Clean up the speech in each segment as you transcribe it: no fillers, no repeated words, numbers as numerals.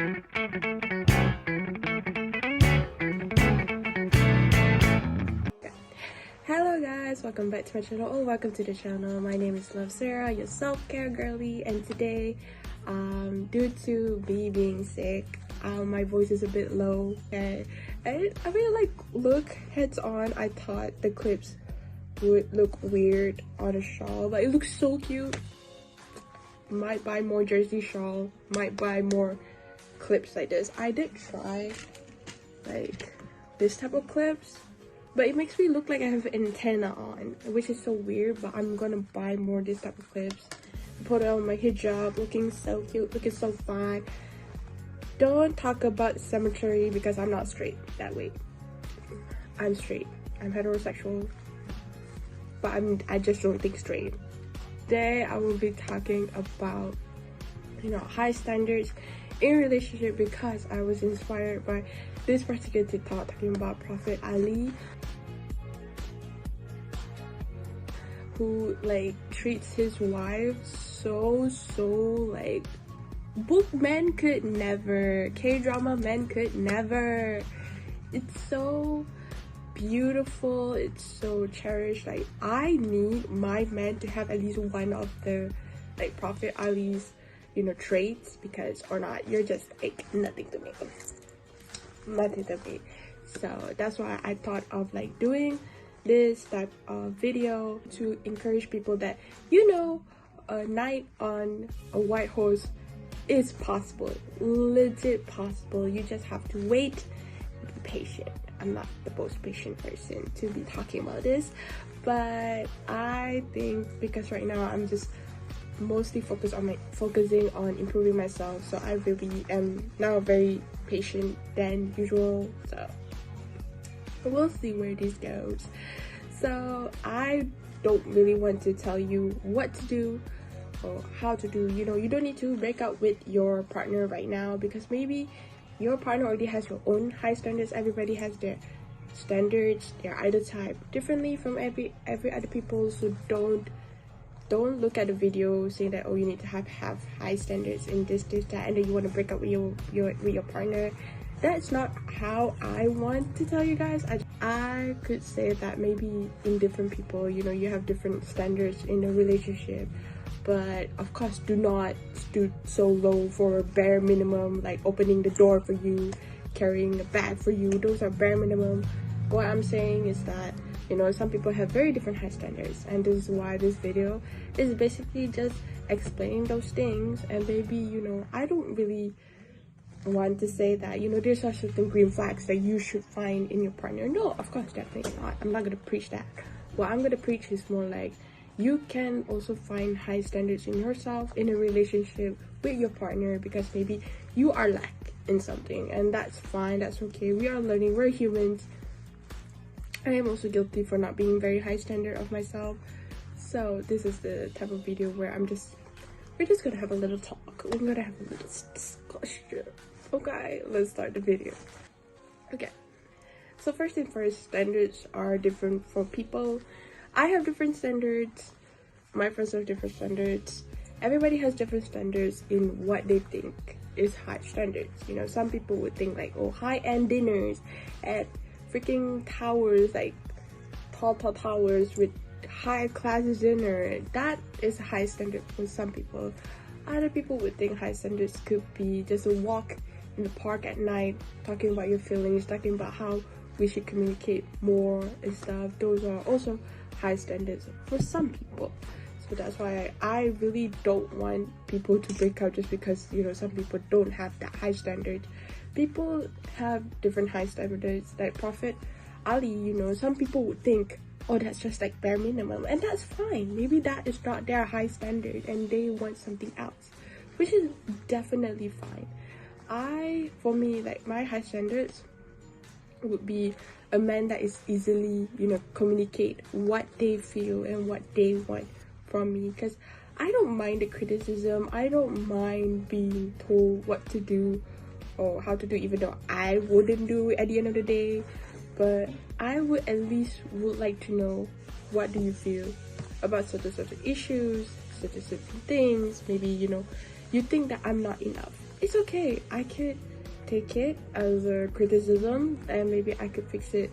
Hello guys, welcome back to my channel, or welcome to the channel. My name is Love Sarah, your self-care girly, and today, due to me being sick, my voice is a bit low, and I really look heads on. I thought the clips would look weird on a shawl, but it looks so cute. Might buy more jersey shawl, might buy more clips like this. I did try like this type of clips, but it makes me look like I have an antenna on, which is so weird. But I'm gonna buy more this type of clips, put it on my hijab, looking so cute, looking so fine. Don't talk about symmetry because I'm not straight that way. I'm straight, I'm heterosexual, but I just don't think straight. Today I will be talking about, high standards in relationship, because I was inspired by this particular TikTok talking about Prophet Ali, who treats his wife so book men could never, K-drama men could never. It's so beautiful, it's so cherished. I need my man to have at least one of the Prophet Ali's traits, because or not, you're just nothing to me. So that's why I thought of doing this type of video to encourage people that a night on a white horse is possible, legit possible. You just have to wait, be patient. I'm not the most patient person to be talking about this, but I think because right now I'm just mostly focusing on improving myself, so I really am now very patient than usual. So we'll see where this goes. So I don't really want to tell you what to do or how to do. You don't need to break up with your partner right now, because maybe your partner already has your own high standards. Everybody has their standards, their either type differently from every other people. So don't look at the video saying that, oh, you need to have high standards in this that, and then you want to break up with your partner. That's not how I want to tell you guys. I could say that maybe in different people, you have different standards in a relationship, but of course do not stoop so low for a bare minimum, like opening the door for you, carrying a bag for you. Those are bare minimum. What I'm saying is that some people have very different high standards, and this is why this video is basically just explaining those things. And maybe I don't really want to say that there's a certain green flags that you should find in your partner. No, of course, definitely not. I'm not gonna preach that. What I'm gonna preach is more like, you can also find high standards in yourself in a relationship with your partner, because maybe you are lack in something, and that's fine, that's okay. We are learning, we're humans. I am also guilty for not being very high standard of myself. So this is the type of video where we're just gonna have a little talk. We're gonna have a little discussion. Okay, let's start the video. Okay, so first thing first, standards are different for people. I have different standards, my friends have different standards. Everybody has different standards in what they think is high standards. Some people would think oh, high-end dinners at freaking towers, tall towers with high class dinner, that is a high standard for some people. Other people would think high standards could be just a walk in the park at night, talking about your feelings, talking about how we should communicate more and stuff. Those are also high standards for some people. So that's why I really don't want people to break up just because some people don't have that high standard. People have different high standards. Like Prophet Ali, some people would think, oh, that's just bare minimum, and that's fine. Maybe that is not their high standard and they want something else, which is definitely fine. For me, my high standards would be a man that is easily communicate what they feel and what they want from me, because I don't mind the criticism. I don't mind being told what to do or how to do, even though I wouldn't do it at the end of the day. But I would at least like to know, what do you feel about certain issues, certain things. Maybe you think that I'm not enough it's okay. I could take it as a criticism and maybe I could fix it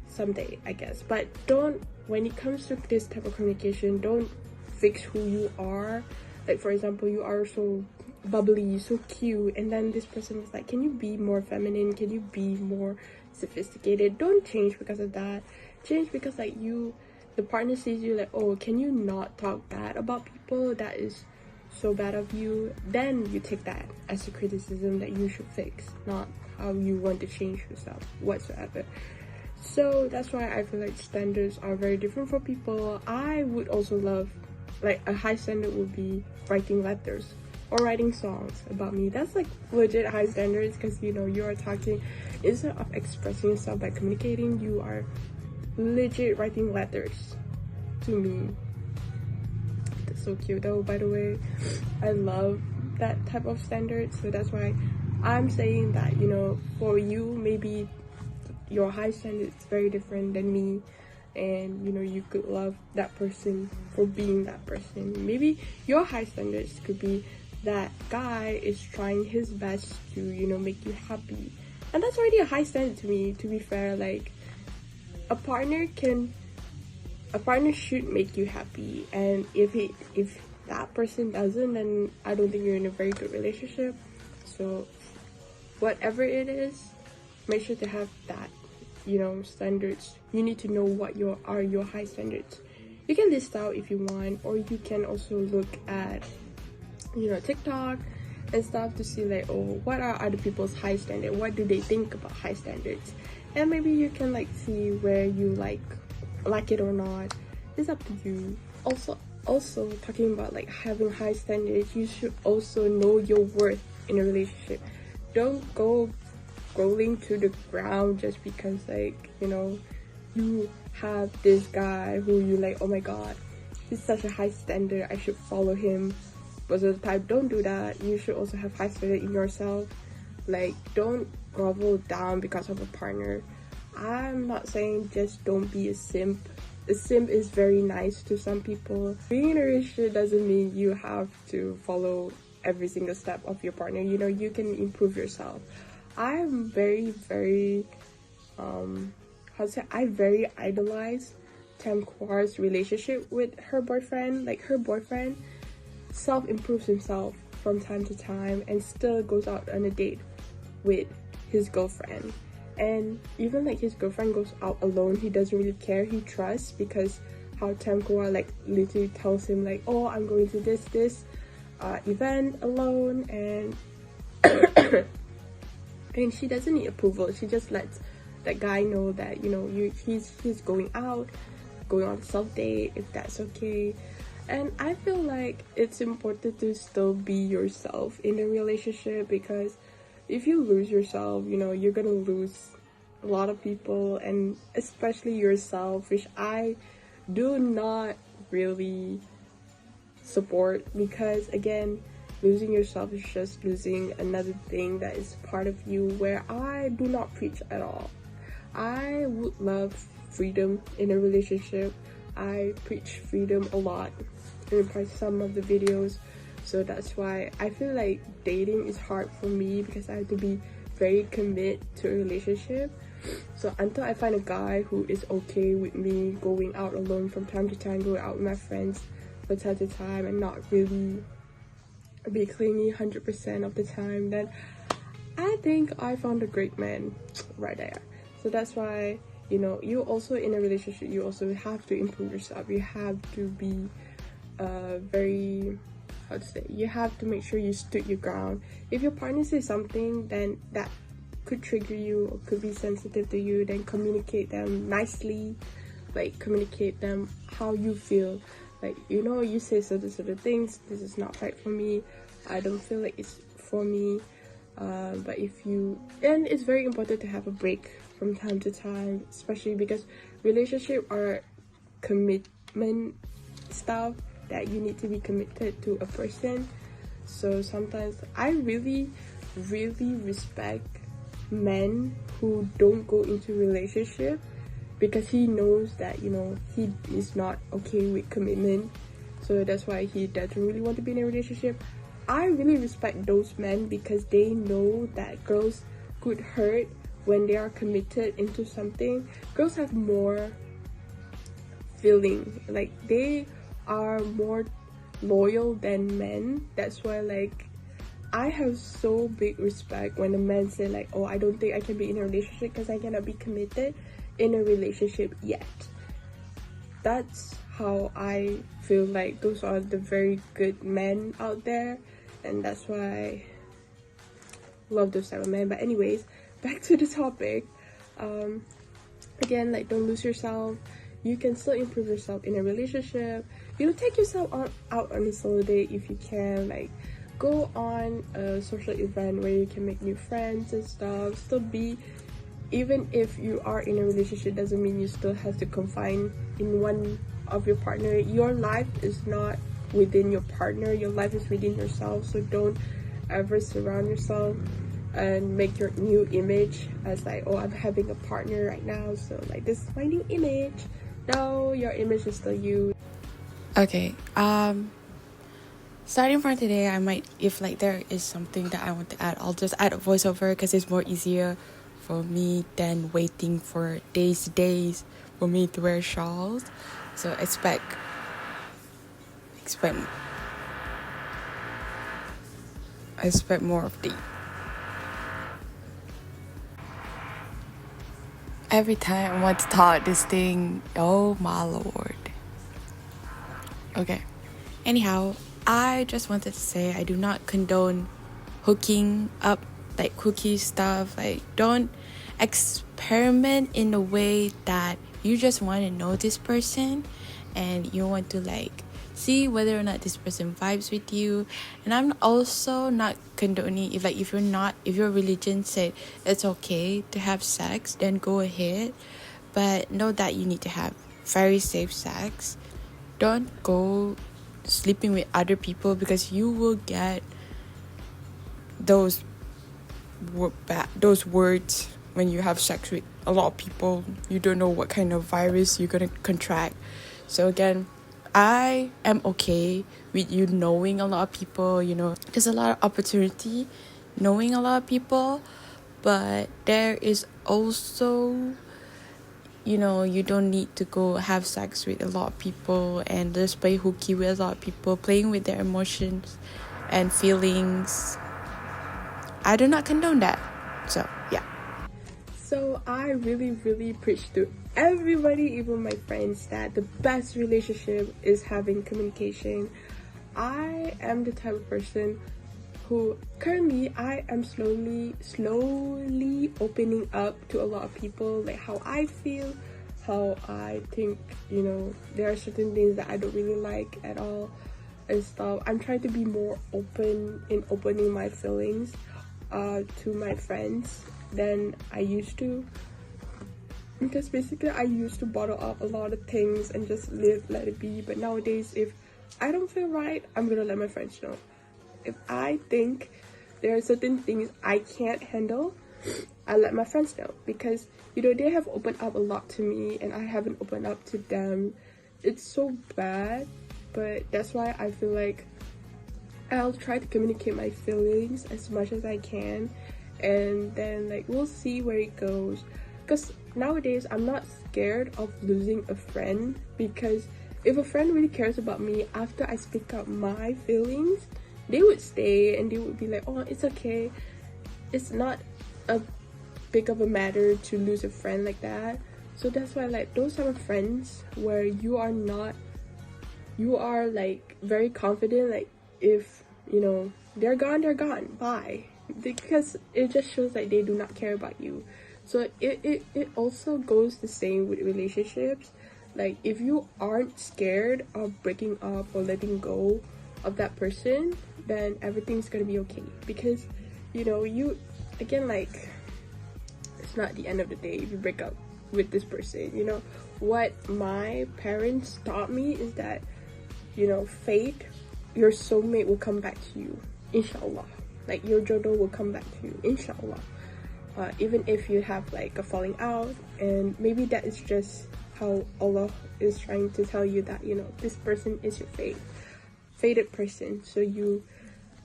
someday, I guess. But don't, when it comes to this type of communication, don't fix who you are. Like, for example, you are so bubbly, so cute, and then this person is like, can you be more feminine? Can you be more sophisticated? Don't change because of that. Change because like the partner sees you like, oh, can you not talk bad about people? That is so bad of you. Then you take that as a criticism that you should fix, not how you want to change yourself whatsoever. So that's why I feel like standards are very different for people. I would also love, like, a high standard would be writing letters or writing songs about me. That's like legit high standards, because you know, you are talking, instead of expressing yourself by communicating, you are legit writing letters to me. That's so cute though, by the way. I love that type of standard. So that's why I'm saying that, you know, for you, maybe your high standard is very different than me, and you know, you could love that person for being that person. Maybe your high standards could be that guy is trying his best to, you know, make you happy, and that's already a high standard to me, to be fair. Like, a partner should make you happy, and if that person doesn't, then I don't think you're in a very good relationship. So whatever it is, make sure to have that, you know, standards. You need to know what your high standards. You can list out if you want, or you can also look at, you know, TikTok and stuff to see like, oh, what are other people's high standard, what do they think about high standards, and maybe you can like see where you like it or not. It's up to you. Also talking about like having high standards, you should also know your worth in a relationship. Don't go scrolling to the ground just because, like, you know, you have this guy who you like, oh my god, he's such a high standard, I should follow him most of the time. Don't do that. You should also have high standard in yourself. Like, don't grovel down because of a partner. I'm not saying just don't be a simp. A simp is very nice to some people. Being in a relationship doesn't mean you have to follow every single step of your partner. You know, you can improve yourself. I'm very I very idolize Tamquar's relationship with her boyfriend. Like, her boyfriend self-improves himself from time to time and still goes out on a date with his girlfriend. And even like his girlfriend goes out alone, he doesn't really care. He trusts, because how Tamquar like literally tells him like, oh, I'm going to this event alone, and and she doesn't need approval. She just lets that guy know that, you know, he's going on a self date, if that's okay. And I feel like it's important to still be yourself in a relationship, because if you lose yourself, you know, you're gonna lose a lot of people, and especially yourself, which I do not really support, because again, losing yourself is just losing another thing that is part of you, where I do not preach at all. I would love freedom in a relationship. I preach freedom a lot in some of the videos, so that's why I feel like dating is hard for me, because I have to be very committed to a relationship. So until I find a guy who is okay with me going out alone from time to time, going out with my friends from time to time, and not really be clingy 100% of the time, then I think I found a great man right there. So that's why, you know, you also in a relationship, you also have to improve yourself. You have to be you have to make sure you stood your ground. If your partner says something then that could trigger you or could be sensitive to you, then communicate them nicely. Like, communicate them how you feel. Like, you know, you say certain things, this is not right for me, I don't feel like it's for me. But if you, and it's very important to have a break from time to time, especially because relationships are commitment stuff, that you need to be committed to a person. So sometimes I really respect men who don't go into relationship because he knows that, you know, he is not okay with commitment, so that's why he doesn't really want to be in a relationship. I really respect those men because they know that girls could hurt when they are committed into something. Girls have more feeling, like they are more loyal than men. That's why like I have so big respect when a man say like, oh, I don't think I can be in a relationship because I cannot be committed in a relationship yet. That's how I feel like those are the very good men out there, and that's why I love those type of men. But anyways, back to the topic. Again, like, don't lose yourself. You can still improve yourself in a relationship. You know, take yourself out on a solo date if you can. Like, go on a social event where you can make new friends and stuff. Still be, even if you are in a relationship, doesn't mean you still have to confine in one of your partner. Your life is not within your partner. Your life is within yourself. So don't ever surround yourself and make your new image as like, oh, I'm having a partner right now, so like this is my new image. No, your image is still you. Okay, starting from today, I might, if like there is something that I want to add, I'll just add a voiceover because it's more easier for me than waiting for days for me to wear shawls. So expect more of the. Every time I want to talk this thing, oh my lord. Okay. Anyhow, I just wanted to say I do not condone hooking up, like hooky stuff. Like, don't experiment in a way that you just want to know this person and you want to like see whether or not this person vibes with you. And I'm also not condoning if your religion said it's okay to have sex, then go ahead, but know that you need to have very safe sex. Don't go sleeping with other people because you will get those words when you have sex with a lot of people. You don't know what kind of virus you're gonna contract. So again, I am okay with you knowing a lot of people. You know, there's a lot of opportunity knowing a lot of people, but there is also, you know, you don't need to go have sex with a lot of people and just play hooky with a lot of people, playing with their emotions and feelings. I do not condone that. So yeah. So I really preach to everybody, even my friends, that the best relationship is having communication. I am the type of person who currently I am slowly opening up to a lot of people, like how I feel, how I think, you know, there are certain things that I don't really like at all and stuff. I'm trying to be more open in opening my feelings to my friends than I used to, because basically I used to bottle up a lot of things and just let it be. But nowadays, if I don't feel right, I'm gonna let my friends know. If I think there are certain things I can't handle, I let my friends know, because you know, they have opened up a lot to me and I haven't opened up to them. It's so bad, but that's why I feel like I'll try to communicate my feelings as much as I can, and then like we'll see where it goes. Because nowadays I'm not scared of losing a friend, because if a friend really cares about me after I speak up my feelings, they would stay and they would be like, oh, it's okay. It's not a big of a matter to lose a friend like that. So that's why, like, those type of friends where you are like very confident, like if you know they're gone, bye, because it just shows like they do not care about you. So it also goes the same with relationships. Like, if you aren't scared of breaking up or letting go of that person, then everything's gonna be okay. Because you know, you, again, like, it's not the end of the day if you break up with this person. You know, what my parents taught me is that, you know, fate, your soulmate will come back to you, inshallah. Like, your jodoh will come back to you, inshallah. Even if you have like a falling out, and maybe that is just how Allah is trying to tell you that, you know, this person is your fated person. So you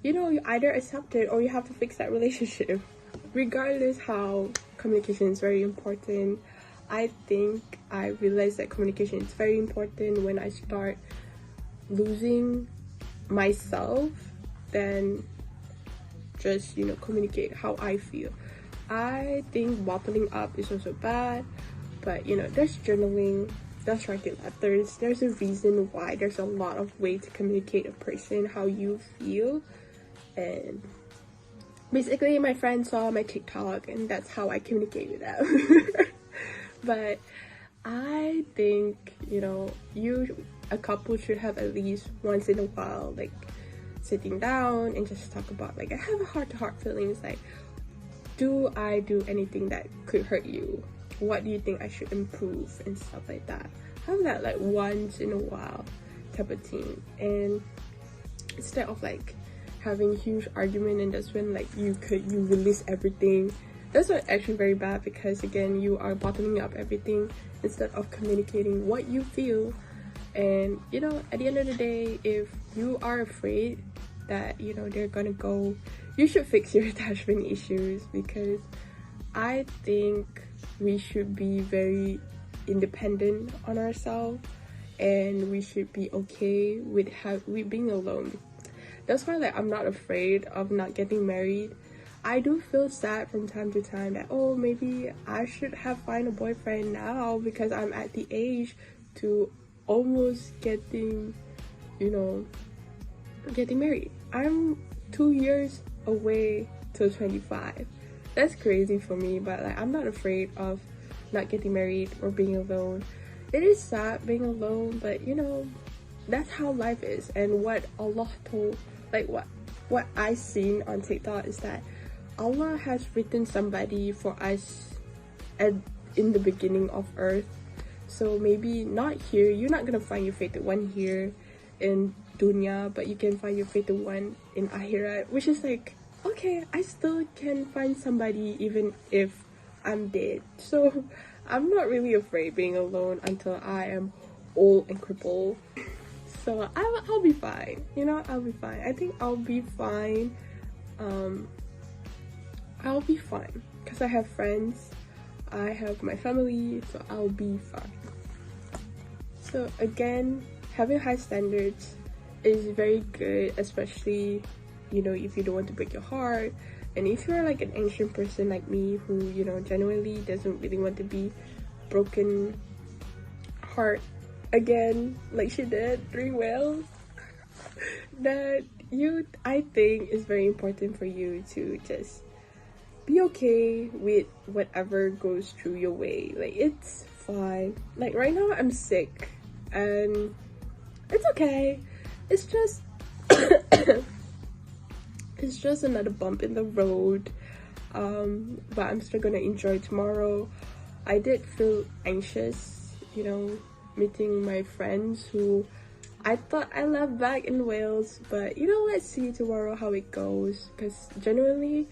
you know, you either accept it or you have to fix that relationship. Regardless how communication is very important, I think I realized that communication is very important when I start losing myself, then just, you know, communicate how I feel. I think bottling up is also bad, but you know, there's journaling, there's writing letters, there's a reason why there's a lot of ways to communicate a person how you feel. And basically my friend saw my TikTok and that's how I communicate with them. But I think, you know, a couple should have at least once in a while, like sitting down and just talk about, like, I have a heart-to-heart feelings, like, do I do anything that could hurt you? What do you think I should improve and stuff like that? Have that like once in a while type of thing. And instead of like having a huge argument, and that's when like you release everything. That's not actually very bad, because again, you are bottling up everything instead of communicating what you feel. And you know, at the end of the day, if you are afraid that, you know, they're gonna go, you should fix your attachment issues, because I think we should be very independent on ourselves, and we should be okay with being alone. That's why like I'm not afraid of not getting married. I do feel sad from time to time that, oh, maybe I should have find a boyfriend now, because I'm at the age to almost getting, you know, getting married. I'm 2 years away till 25. That's crazy for me, but like I'm not afraid of not getting married or being alone. It is sad being alone, but you know, that's how life is. And what Allah told, like what I seen on TikTok is that Allah has written somebody for us in the beginning of earth. So maybe not here, you're not gonna find your fated one here in dunya, but you can find your fated one in akhirat, which is like, okay, I still can find somebody even if I'm dead. So I'm not really afraid being alone until I am old and crippled. So I'll be fine, you know, I'll be fine. I think I'll be fine. I'll be fine because I have friends, I have my family, so I'll be fine. So again, having high standards is very good, especially, you know, if you don't want to break your heart, and if you're like an ancient person like me who, you know, genuinely doesn't really want to be broken heart again like she did during whales. That I think is very important for you to just be okay with whatever goes through your way. Like, it's fine. Like right now I'm sick and it's okay. It's just it's just another bump in the road, but I'm still gonna enjoy tomorrow. I did feel anxious, you know, meeting my friends who I thought I left back in Wales, but you know, let's see tomorrow how it goes, because genuinely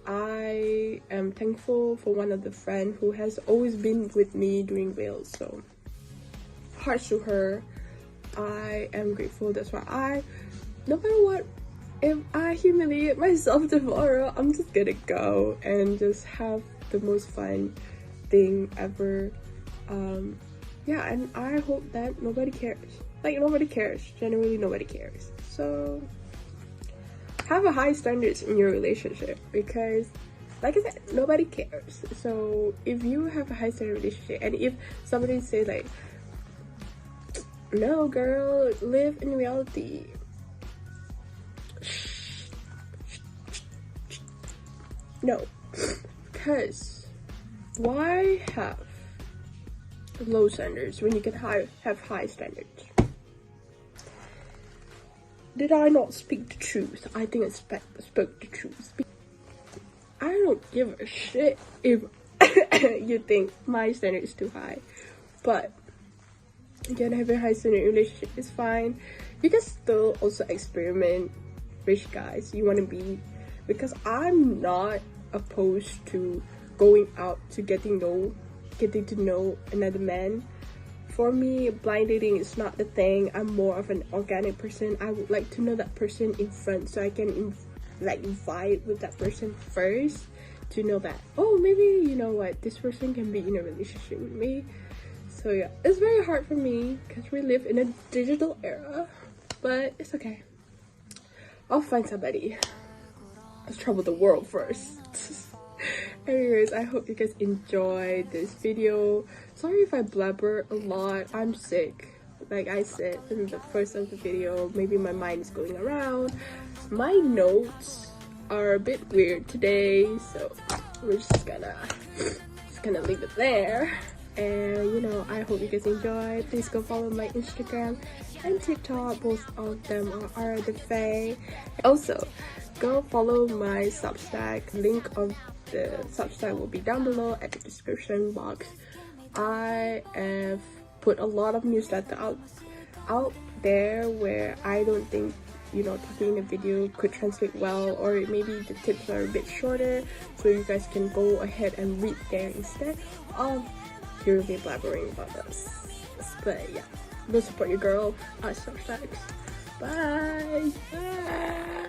I am thankful for one of the friends who has always been with me during Wales. So hearts to her. I am grateful. That's why no matter what, if I humiliate myself tomorrow, I'm just gonna go and just have the most fun thing ever. Yeah, and I hope that nobody cares. Like, nobody cares. Genuinely, nobody cares. So have a high standards in your relationship, because like I said, nobody cares. So if you have a high standard relationship, and if somebody says like, no girl, live in reality, no, because why have low standards when you can have high standards? Did I not speak the truth? I think I spoke the truth. I don't give a shit if you think my standard is too high, but again, having a high standard relationship is fine. You can still also experiment rich guys you want to be, because I'm not opposed to going out to getting to know another man For me, blind dating is not the thing. I'm more of an organic person. I would like to know that person in front so I can like vibe with that person first to know that, oh, maybe you know what, this person can be in a relationship with me. So yeah, it's very hard for me because we live in a digital era, but it's okay. I'll find somebody. Let's travel the world first. Anyways, I hope you guys enjoyed this video. Sorry if I blabber a lot. I'm sick. Like I said in the first of the video, maybe my mind is going around. My notes are a bit weird today, so we're just gonna leave it there. And you know, I hope you guys enjoyed. Please go follow my Instagram and TikTok. Both of them are the Faye. Also, go follow my Substack. Link of the Substack will be down below at the description box. I have put a lot of newsletter out there where I don't think, you know, talking in a video could translate well, or maybe the tips are a bit shorter, so you guys can go ahead and read there instead of hearing me blabbering about this. But yeah, go support your girl at Substacks. Bye.